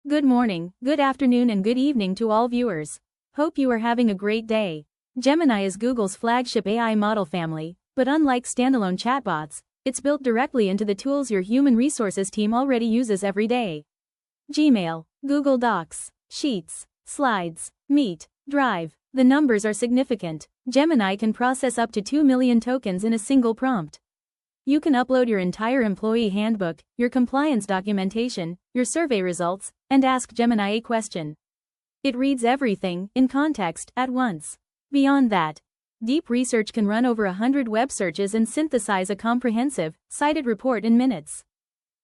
Good morning, good afternoon and good evening to all viewers. Hope you are having a great day. Gemini is Google's flagship AI model family, but unlike standalone chatbots, it's built directly into the tools your human resources team already uses every day. Gmail, Google Docs, Sheets, Slides, Meet, Drive. The numbers are significant. Gemini can process up to 2 million tokens in a single prompt. You can upload your entire employee handbook, your compliance documentation, your survey results, and ask Gemini a question. It reads everything, in context, at once. Beyond that, deep research can run over 100 web searches and synthesize a comprehensive, cited report in minutes.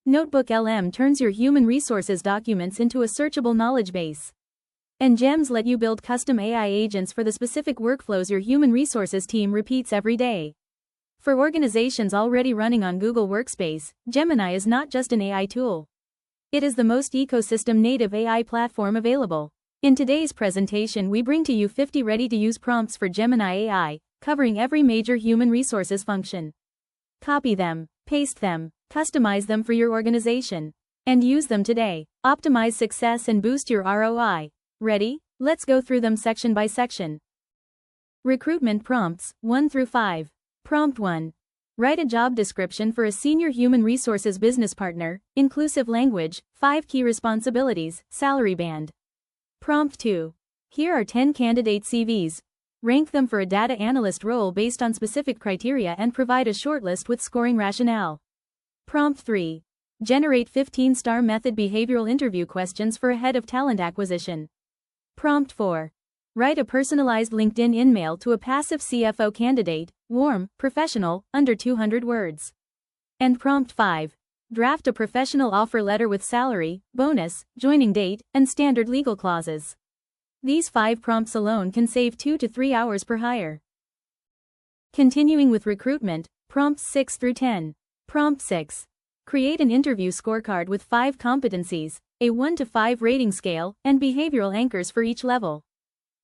Notebook LM turns your human resources documents into a searchable knowledge base. And Gems let you build custom AI agents for the specific workflows your human resources team repeats every day. For organizations already running on Google Workspace, Gemini is not just an AI tool. It is the most ecosystem-native AI platform available. In today's presentation, we bring to you 50 ready-to-use prompts for Gemini AI, covering every major human resources function. Copy them, paste them, customize them for your organization, and use them today. Optimize success and boost your ROI. Ready? Let's go through them section by section. Recruitment prompts, 1 through 5. Prompt 1. Write a job description for a senior human resources business partner, inclusive language, 5 key responsibilities, salary band. Prompt 2. Here are 10 candidate CVs. Rank them for a data analyst role based on specific criteria and provide a shortlist with scoring rationale. Prompt 3. Generate 15-star method behavioral interview questions for a head of talent acquisition. Prompt 4. Write a personalized LinkedIn email to a passive CFO candidate, warm, professional, under 200 words. And Prompt 5. Draft a professional offer letter with salary, bonus, joining date, and standard legal clauses. These 5 prompts alone can save 2 to 3 hours per hire. Continuing with recruitment, prompts 6 through 10. Prompt 6. Create an interview scorecard with 5 competencies, a 1 to 5 rating scale, and behavioral anchors for each level.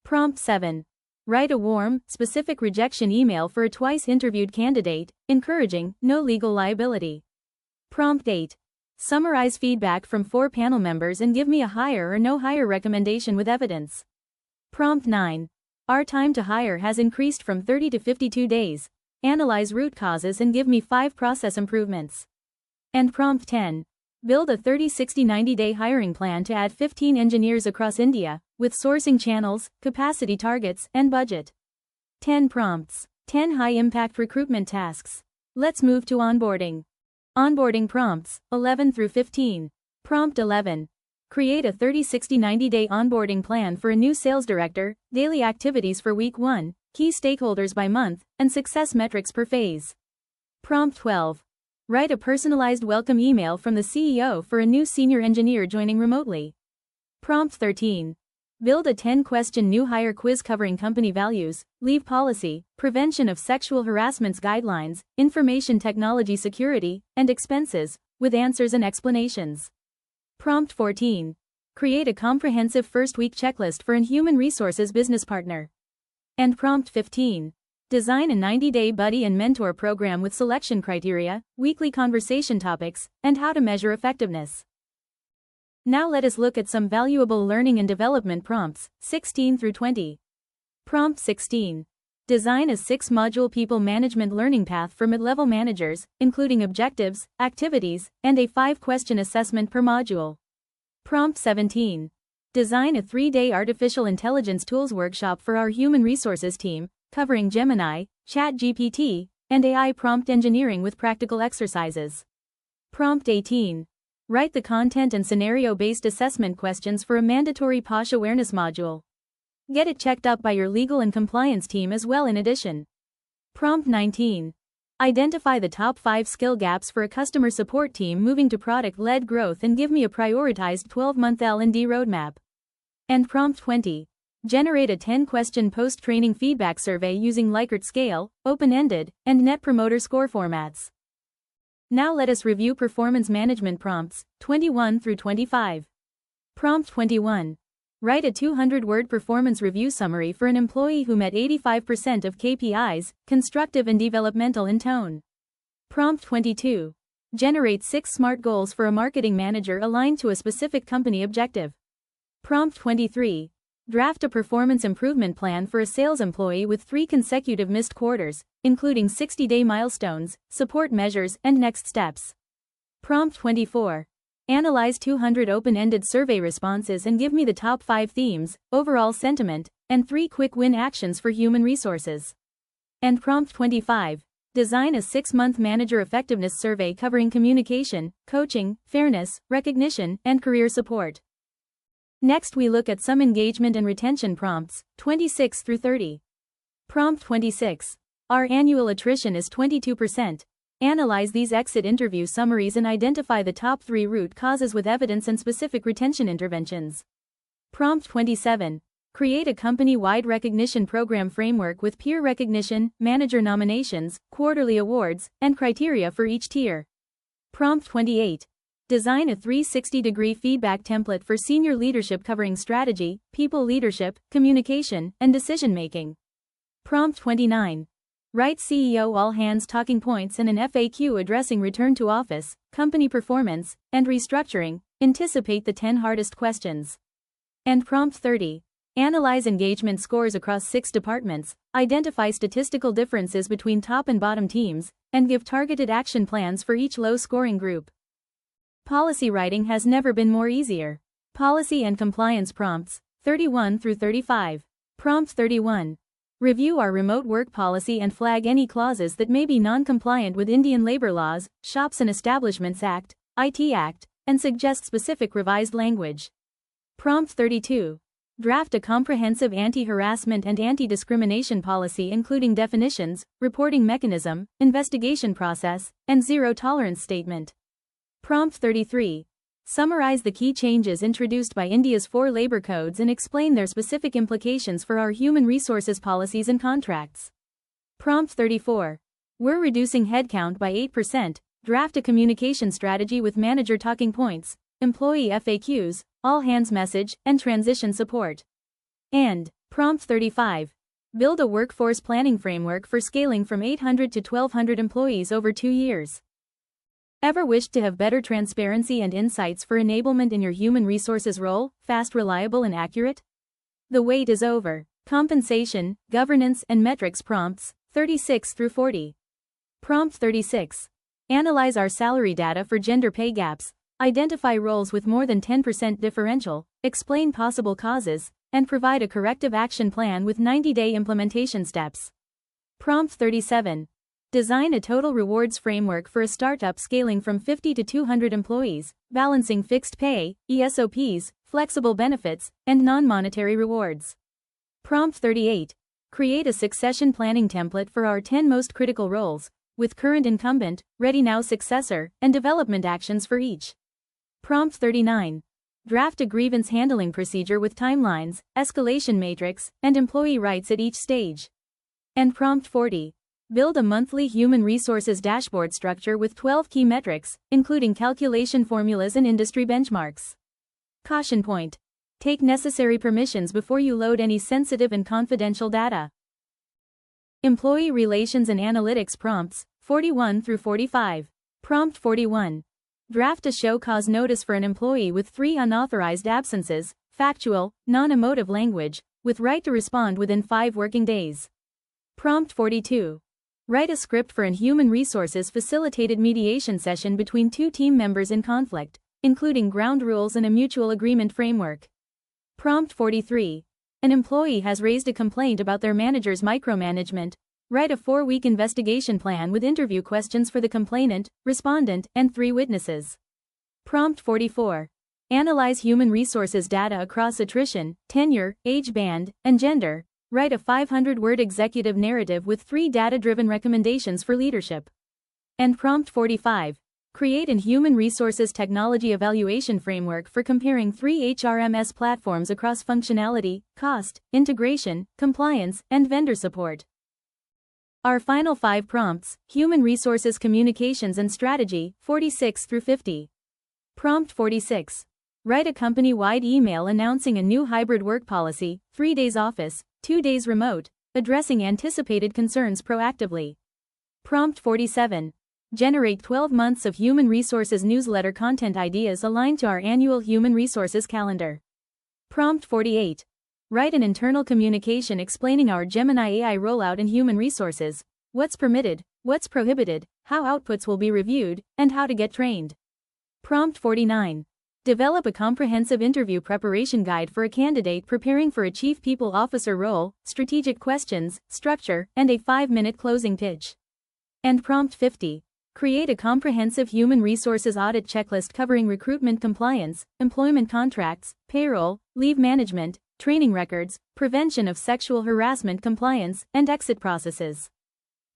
Prompt 7. Write a warm, specific rejection email for a twice-interviewed candidate, encouraging no legal liability. Prompt 8. Summarize feedback from 4 panel members and give me a hire or no hire recommendation with evidence. Prompt 9. Our time to hire has increased from 30 to 52 days. Analyze root causes and give me 5 process improvements. And Prompt 10. Build a 30, 60, 90-day hiring plan to add 15 engineers across India, with sourcing channels, capacity targets, and budget. 10 prompts. 10 high-impact recruitment tasks. Let's move to onboarding. Onboarding prompts, 11 through 15. Prompt 11. Create a 30, 60, 90-day onboarding plan for a new sales director, daily activities for week 1, key stakeholders by month, and success metrics per phase. Prompt 12. Write a personalized welcome email from the CEO for a new senior engineer joining remotely. Prompt 13. Build a 10-question new hire quiz covering company values, leave policy, prevention of sexual harassment guidelines, information technology security, and expenses, with answers and explanations. Prompt 14. Create a comprehensive first-week checklist for a human resources business partner. And Prompt 15. Design a 90-day buddy and mentor program with selection criteria, weekly conversation topics, and how to measure effectiveness. Now let us look at some valuable learning and development prompts, 16 through 20. Prompt 16. Design a 6-module people management learning path for mid-level managers, including objectives, activities, and a 5-question assessment per module. Prompt 17. Design a 3-day artificial intelligence tools workshop for our human resources team, covering Gemini, ChatGPT, and AI prompt engineering with practical exercises. Prompt 18. Write the content and scenario-based assessment questions for a mandatory POSH awareness module. Get it checked up by your legal and compliance team as well in addition. Prompt 19. Identify the top 5 skill gaps for a customer support team moving to product-led growth and give me a prioritized 12-month L&D roadmap. And Prompt 20. Generate a 10-question post-training feedback survey using Likert scale, open-ended, and Net Promoter Score formats. Now let us review performance management prompts, 21 through 25. Prompt 21. Write a 200-word performance review summary for an employee who met 85% of KPIs, constructive and developmental in tone. Prompt 22. Generate 6 SMART goals for a marketing manager aligned to a specific company objective. Prompt 23. Draft a performance improvement plan for a sales employee with 3 consecutive missed quarters, including 60-day milestones, support measures, and next steps. Prompt 24. Analyze 200 open-ended survey responses and give me the top 5 themes, overall sentiment, and 3 quick win actions for human resources. And Prompt 25. Design a 6-month manager effectiveness survey covering communication, coaching, fairness, recognition, and career support. Next we look at some engagement and retention prompts, 26 through 30. Prompt 26. Our annual attrition is 22%. Analyze these exit interview summaries and identify the top 3 root causes with evidence and specific retention interventions. Prompt 27. Create a company-wide recognition program framework with peer recognition, manager nominations, quarterly awards, and criteria for each tier. Prompt 28. Design a 360-degree feedback template for senior leadership covering strategy, people leadership, communication, and decision-making. Prompt 29. Write CEO all-hands talking points and an FAQ addressing return to office, company performance, and restructuring. Anticipate the 10 hardest questions. And Prompt 30. Analyze engagement scores across 6 departments, identify statistical differences between top and bottom teams, and give targeted action plans for each low-scoring group. Policy writing has never been more easier. Policy and compliance prompts, 31 through 35. Prompt 31. Review our remote work policy and flag any clauses that may be non-compliant with Indian labor laws, Shops and Establishments Act, IT Act, and suggest specific revised language. Prompt 32. Draft a comprehensive anti-harassment and anti-discrimination policy including definitions, reporting mechanism, investigation process, and zero-tolerance statement. Prompt 33. Summarize the key changes introduced by India's 4 labor codes and explain their specific implications for our human resources policies and contracts. Prompt 34. We're reducing headcount by 8%. Draft a communication strategy with manager talking points, employee FAQs, all-hands message, and transition support. And Prompt 35. Build a workforce planning framework for scaling from 800 to 1,200 employees over 2 years. Ever wished to have better transparency and insights for enablement in your human resources role, fast, reliable, and accurate? The wait is over. Compensation, governance, and metrics prompts, 36 through 40. Prompt 36. Analyze our salary data for gender pay gaps, identify roles with more than 10% differential, explain possible causes, and provide a corrective action plan with 90-day implementation steps. Prompt 37. Design a total rewards framework for a startup scaling from 50 to 200 employees, balancing fixed pay, ESOPs, flexible benefits, and non-monetary rewards. Prompt 38. Create a succession planning template for our 10 most critical roles, with current incumbent, ready now successor, and development actions for each. Prompt 39. Draft a grievance handling procedure with timelines, escalation matrix, and employee rights at each stage. And Prompt 40. Build a monthly human resources dashboard structure with 12 key metrics, including calculation formulas and industry benchmarks. Caution point. Take necessary permissions before you load any sensitive and confidential data. Employee relations and analytics prompts, 41 through 45. Prompt 41. Draft a show cause notice for an employee with 3 unauthorized absences, factual, non-emotive language, with right to respond within 5 working days. Prompt 42. Write a script for an human resources facilitated mediation session between 2 team members in conflict, including ground rules and a mutual agreement framework. Prompt 43. An employee has raised a complaint about their manager's micromanagement. Write a 4-week investigation plan with interview questions for the complainant, respondent, and 3 witnesses. Prompt 44. Analyze human resources data across attrition, tenure, age band, and gender. Write a 500-word executive narrative with 3 data-driven recommendations for leadership. And Prompt 45. Create an human resources technology evaluation framework for comparing 3 HRMS platforms across functionality, cost, integration, compliance, and vendor support. Our final 5 prompts: Human Resources Communications and Strategy, 46 through 50. Prompt 46. Write a company-wide email announcing a new hybrid work policy, 3 days office, 2 days remote, addressing anticipated concerns proactively. Prompt 47. Generate 12 months of human resources newsletter content ideas aligned to our annual human resources calendar. Prompt 48. Write an internal communication explaining our Gemini AI rollout in human resources, what's permitted, what's prohibited, how outputs will be reviewed, and how to get trained. Prompt 49. Develop a comprehensive interview preparation guide for a candidate preparing for a Chief People Officer role, strategic questions, structure, and a 5-minute closing pitch. And Prompt 50. Create a comprehensive human resources audit checklist covering recruitment compliance, employment contracts, payroll, leave management, training records, prevention of sexual harassment compliance, and exit processes.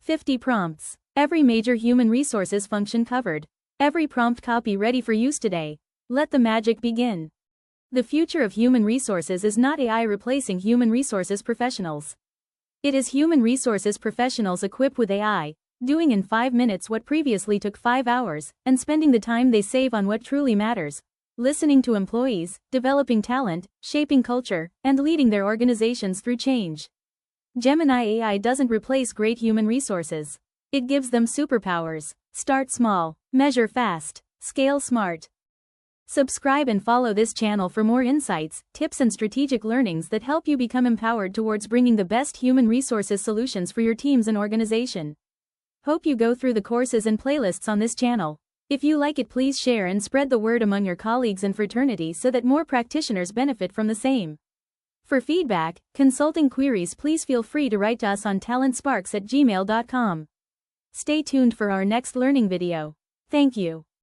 50 prompts. Every major human resources function covered. Every prompt copy ready for use today. Let the magic begin. The future of human resources is not AI replacing human resources professionals. It is human resources professionals equipped with AI, doing in 5 minutes what previously took 5 hours, and spending the time they save on what truly matters: listening to employees, developing talent, shaping culture, and leading their organizations through change. Gemini AI doesn't replace great human resources. It gives them superpowers. Start small, measure fast, scale smart. Subscribe and follow this channel for more insights, tips, and strategic learnings that help you become empowered towards bringing the best human resources solutions for your teams and organization. Hope you go through the courses and playlists on this channel. If you like it, please share and spread the word among your colleagues and fraternity so that more practitioners benefit from the same. For feedback, consulting queries, please feel free to write to us on talentsparks@gmail.com. Stay tuned for our next learning video. Thank you.